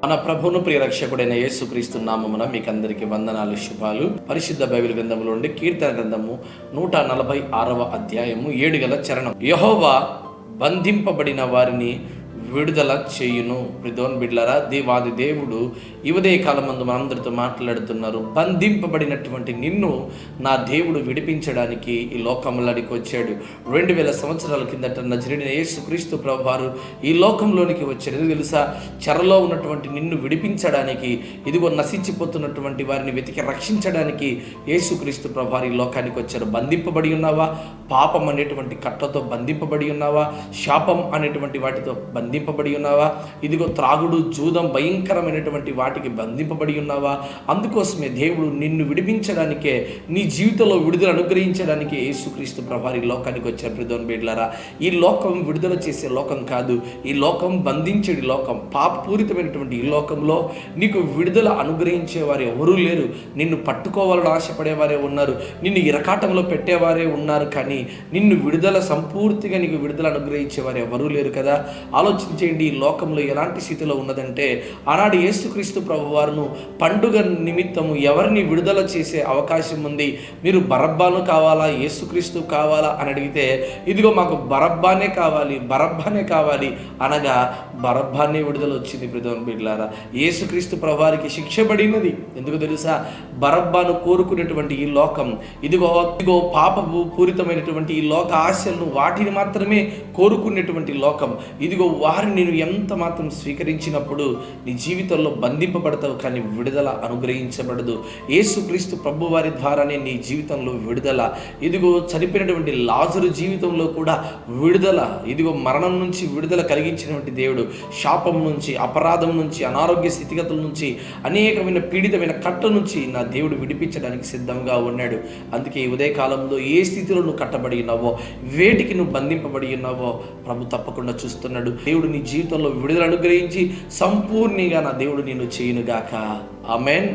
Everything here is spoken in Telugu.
మన ప్రభువును ప్రియరక్షకుడైన యేసుక్రీస్తు నామమున మీకందరికీ వందనాలు, శుభాలు. పరిశుద్ధ బైబిల్ గ్రంథంలో ఉండే కీర్తన గ్రంథము 146వ అధ్యాయము 7 చరణం. యెహోవా బంధింపబడిన వారిని విడుదల చేయును. ప్రిదోన్ బిడ్లరా, దేవాది దేవుడు ఈ ఉదయ కాలమందు మనందరితో మాట్లాడుతున్నారు. బంధింపబడినటువంటి నిన్ను నా దేవుడు విడిపించడానికి ఈ లోకంలోనికి వచ్చాడు. 2000 సంవత్సరాల కిందట నజరేయుడైన యేసుక్రీస్తు ప్రభువారు ఈ లోకంలోనికి వచ్చాడు. ఎందుకు తెలుసా? చెరలో ఉన్నటువంటి నిన్ను విడిపించడానికి, ఇదిగో నశించిపోతున్నటువంటి వారిని వెతికి రక్షించడానికి యేసుక్రీస్తు ప్రభువారు ఈ లోకానికి వచ్చారు. బంధింపబడి ఉన్నావా? పాపం అనేటువంటి కట్టతో బంధింపబడి ఉన్నావా? శాపం అనేటువంటి వాటితో బంధింపబడి ఉన్నావా? ఇదిగో త్రాగుడు, జూదం, భయంకరమైనటువంటి వాటికి బంధింపబడి ఉన్నావా? అందుకోసమే దేవుడు నిన్ను విడిపించడానికే, నీ జీవితంలో విడుదల అనుగ్రహించడానికి యేసుక్రీస్తు ప్రభువారు ఈ లోకానికి వచ్చారు. ప్రిదోన్ బిడ్డలారా, ఈ లోకం విడుదల చేసే లోకం కాదు, ఈ లోకం బంధించేది లోకం. పాపపూరితమైనటువంటి ఈ లోకంలో నీకు విడుదల అనుగ్రహించేవారు ఎవరూ లేరు. నిన్ను పట్టుకోవాలని ఆశపడేవారే ఉన్నారు, నిన్ను ఇరకాటంలో పెట్టేవారే ఉన్నారు, కానీ నిన్ను విడుదల సంపూర్తిగా నీకు విడుదల అనుగ్రహించేవారు ఎవరూ లేరు కదా. ఆలోచించేయండి, ఈ లోకంలో ఎలాంటి స్థితిలో ఉన్నదంటే, ఆనాడు యేసుక్రీస్తు ప్రభువారును పండుగ నిమిత్తము ఎవరిని విడుదల చేసే అవకాశం ఉంది? మీరు బరబ్బాను కావాలా, యేసుక్రీస్తు కావాలా అని అడిగితే, ఇదిగో మాకు బరబ్బానే కావాలి, బరబ్బానే కావాలి అనగా బరబ్బానే విడుదల వచ్చింది. ప్రిదోన్ బిడ్డలారా, యేసుక్రీస్తు ప్రభువారికి శిక్ష పడినది. ఎందుకు తెలుసా? బరబ్బాను కోరుకునేటువంటి ఈ లోకం, ఇదిగో పాపపు పూరితమైనటువంటి ఈ లోక ఆశలను, వాటిని మాత్రమే కోరుకునేటువంటి లోకం, ఇదిగో వారిని నేను ఎంత మాత్రం స్వీకరించినప్పుడు నీ జీవితంలో బంధింపబడతావు, కానీ విడుదల అనుగ్రహించబడదు. యేసుక్రీస్తు ప్రభు వారి ద్వారానే నీ జీవితంలో విడుదల. ఇదిగో చనిపోయినటువంటి లాజరు జీవితంలో కూడా విడుదల. ఇదిగో మరణం నుంచి విడుదల కలిగించినటువంటి దేవుడు, శాపం నుంచి, అపరాధం నుంచి, అనారోగ్య స్థితిగతుల నుంచి, అనేకమైన పీడితమైన కట్ట నుంచి నా దేవుడు విడిపించడానికి సిద్ధంగా ఉన్నాడు. అందుకే ఈ ఉదయకాలంలో ఏ స్థితిలో నువ్వు కట్టబడి ఉన్నావో, వేటికి నువ్వు బంధింపబడి ఉన్నావో ప్రభు తప్పకుండా చూస్తున్నాడు. దేవుడు నీ జీవితంలో విడుదల అనుగ్రహించి సంపూర్ణంగా నా దేవుడు నిన్ను చేయునుగాక. ఆమేన్.